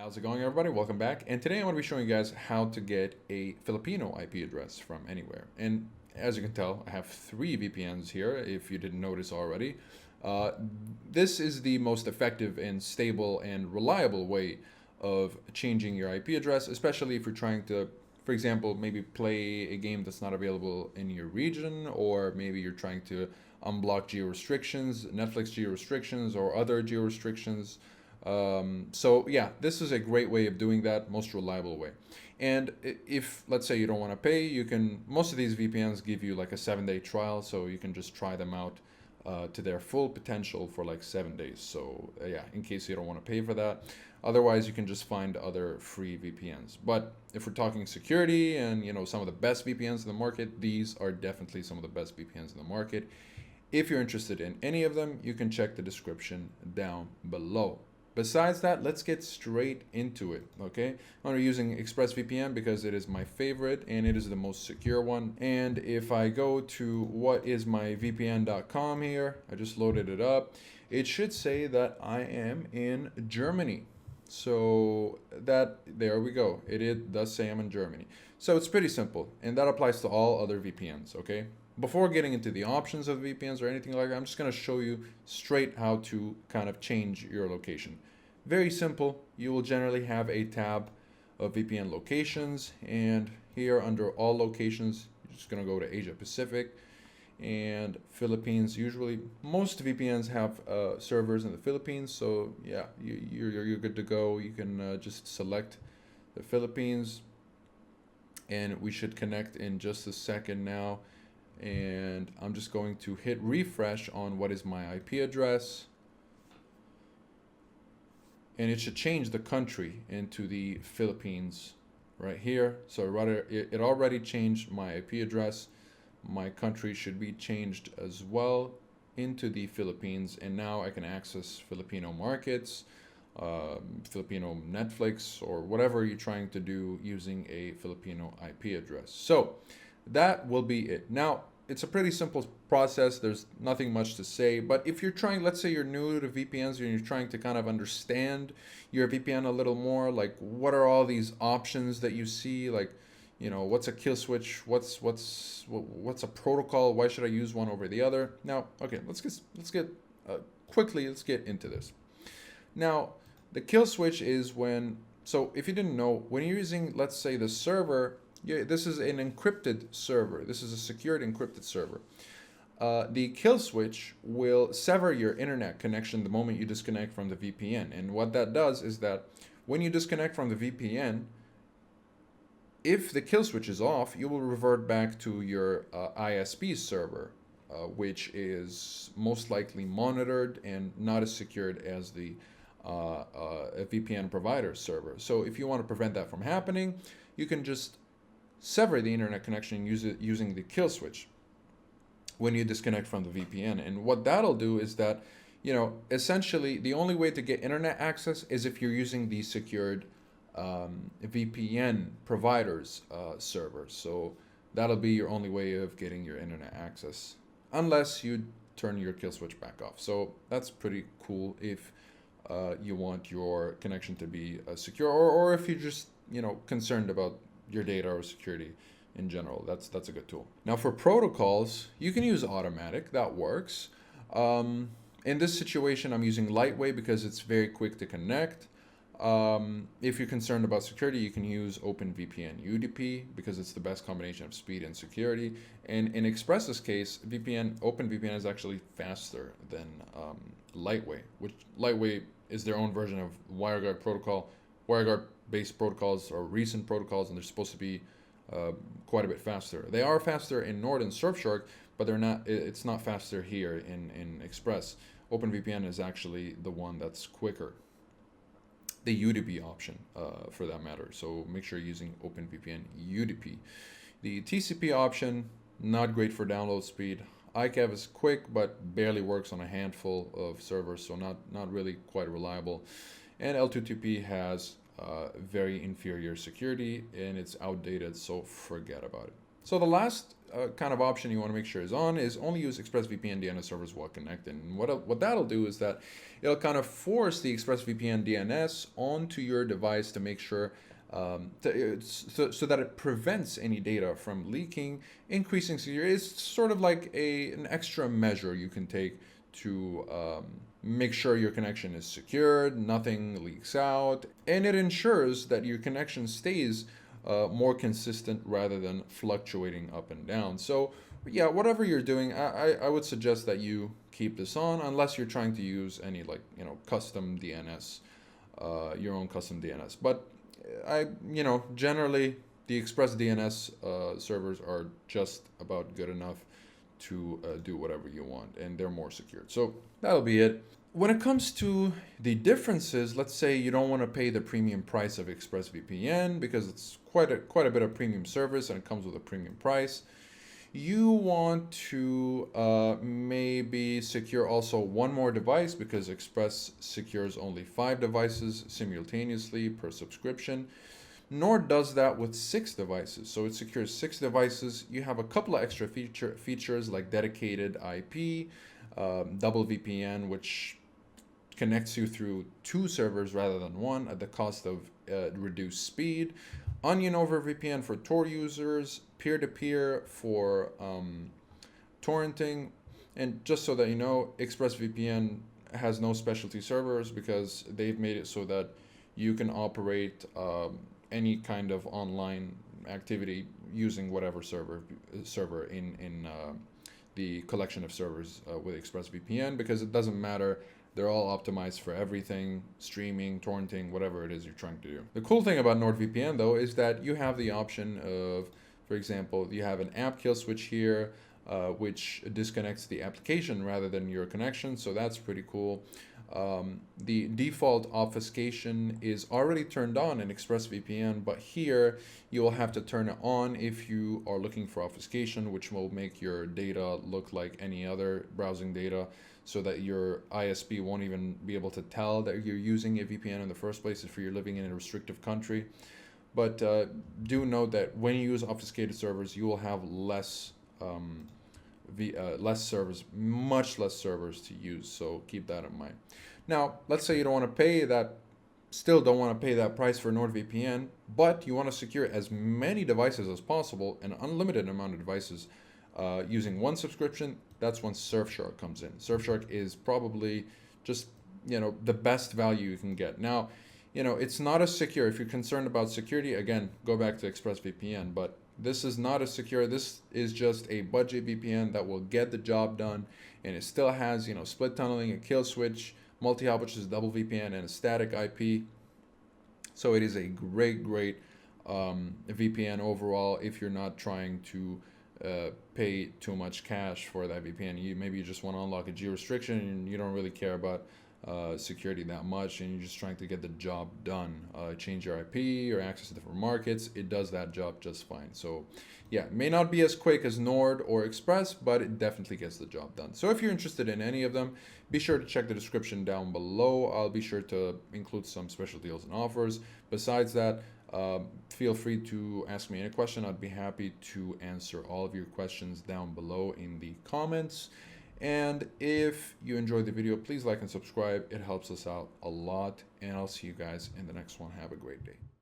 How's it going, everybody? Welcome back. And today I'm going to be showing you guys how to get a Filipino IP address from anywhere. And as you can tell, I have 3 VPNs here, if you didn't notice already. Uh, this is the most effective and stable and reliable way of changing your IP address, especially if you're trying to, for example, maybe play a game that's not available in your region, or maybe you're trying to unblock geo restrictions, Netflix geo restrictions, or other geo restrictions. So yeah, this is a great way of doing that, most reliable way. And if let's say you don't want to pay, you can. Most of these VPNs give you like a 7-day trial, so you can just try them out to their full potential for like 7 days. So yeah, in case you don't want to pay for that. Otherwise, you can just find other free VPNs. But if we're talking security and some of the best VPNs in the market, these are definitely some of the best VPNs in the market. If you're interested in any of them, you can check the description down below. Besides that, let's get straight into it, okay? I'm using ExpressVPN because it is my favorite and it is the most secure one. And if I go to whatismyvpn.com here, I just loaded it up. It should say that I am in Germany. So there we go. It does say I'm in Germany. So it's pretty simple, and that applies to all other VPNs, okay? Before getting into the options of VPNs or anything like that, I'm just going to show you straight how to kind of change your location. Very simple. You will generally have a tab of VPN locations, and here under all locations, you're just going to go to Asia Pacific and Philippines. Usually, most VPNs have servers in the Philippines, so yeah, you're good to go. You can just select the Philippines, and we should connect in just a second now. And I'm just going to hit refresh on what is my IP address, and it should change the country into the Philippines right here. So it already changed my IP address. My country should be changed as well into the Philippines, and now I can access Filipino markets, Filipino Netflix, or whatever you're trying to do using a Filipino IP address. So that will be it. Now, it's a pretty simple process. There's nothing much to say. But if you're trying, let's say you're new to VPNs and you're trying to kind of understand your VPN a little more, like what are all these options that you see? Like, what's a kill switch? What's a protocol? Why should I use one over the other? Now, okay, let's get into this. Now, the kill switch is when. So if you didn't know, when you're using, let's say, the server. Yeah, this is an encrypted server. This is a secured encrypted server. The kill switch will sever your internet connection the moment you disconnect from the VPN. And what that does is that when you disconnect from the VPN, if the kill switch is off, you will revert back to your ISP server, which is most likely monitored and not as secured as the VPN provider server. So if you want to prevent that from happening, you can just sever the internet connection using the kill switch when you disconnect from the VPN. And what that'll do is that, essentially the only way to get internet access is if you're using the secured VPN providers server. So that'll be your only way of getting your internet access, unless you turn your kill switch back off. So that's pretty cool if you want your connection to be secure, or if you're just concerned about your data or security in general. That's a good tool. Now for protocols, you can use automatic. That works. In this situation, I'm using lightweight because it's very quick to connect. If you're concerned about security, you can use OpenVPN UDP because it's the best combination of speed and security. And in Express's case, OpenVPN is actually faster than lightweight, which lightweight is their own version of WireGuard protocol. WireGuard-based protocols are recent protocols, and they're supposed to be quite a bit faster. They are faster in Nord and Surfshark, but they're not. It's not faster here in Express. OpenVPN is actually the one that's quicker. The UDP option, for that matter. So make sure you're using OpenVPN UDP. The TCP option, not great for download speed. ICAV is quick, but barely works on a handful of servers, so not really quite reliable. And L2TP has very inferior security, and it's outdated, so forget about it. So the last kind of option you want to make sure is on is only use ExpressVPN DNS servers while connected. And what that'll do is that it'll kind of force the ExpressVPN DNS onto your device to make sure so that it prevents any data from leaking, increasing security. It's sort of like an extra measure you can take to make sure your connection is secured, nothing leaks out, and it ensures that your connection stays more consistent rather than fluctuating up and down. So yeah, whatever you're doing, I would suggest that you keep this on unless you're trying to use any custom DNS, your own custom DNS. But generally the Express DNS servers are just about good enough to do whatever you want, and they're more secured. So that'll be it. When it comes to the differences, let's say you don't want to pay the premium price of ExpressVPN because it's quite a bit of premium service and it comes with a premium price. You want to maybe secure also one more device because Express secures only 5 devices simultaneously per subscription. Nord does that with 6 devices, so it secures 6 devices. You have a couple of extra features like dedicated IP, double VPN, which connects you through 2 servers rather than 1 at the cost of reduced speed, Onion over VPN for Tor users, peer-to-peer for torrenting, and just so that you know, ExpressVPN has no specialty servers because they've made it so that you can operate any kind of online activity using whatever server in the collection of servers with ExpressVPN, because it doesn't matter. They're all optimized for everything, streaming, torrenting, whatever it is you're trying to do. The cool thing about NordVPN though is that you have the option of, for example, you have an app kill switch here, which disconnects the application rather than your connection. So that's pretty cool. The default obfuscation is already turned on in ExpressVPN, but here you will have to turn it on if you are looking for obfuscation, which will make your data look like any other browsing data, so that your ISP won't even be able to tell that you're using a VPN in the first place if you're living in a restrictive country. But do note that when you use obfuscated servers, you will have less servers, much less servers to use. So keep that in mind. Now, let's say you don't want to pay that, still don't want to pay that price for NordVPN, but you want to secure as many devices as possible, an unlimited amount of devices, using one subscription. That's when Surfshark comes in. Surfshark is probably just, the best value you can get. Now, it's not as secure. If you're concerned about security, again, go back to ExpressVPN, but this is not as secure. This is just a budget VPN that will get the job done, and it still has, split tunneling, a kill switch, multi-hop, which is double VPN, and a static IP. So it is a great VPN overall if you're not trying to pay too much cash for that VPN. Maybe you just want to unlock a geo restriction and you don't really care about security that much, and you're just trying to get the job done. Change your IP or access to different markets, it does that job just fine. So yeah, it may not be as quick as Nord or Express, but it definitely gets the job done. So if you're interested in any of them, be sure to check the description down below. I'll be sure to include some special deals and offers. Besides that, feel free to ask me any question. I'd be happy to answer all of your questions down below in the comments. And if you enjoyed the video, please like and subscribe. It helps us out a lot. And I'll see you guys in the next one. Have a great day.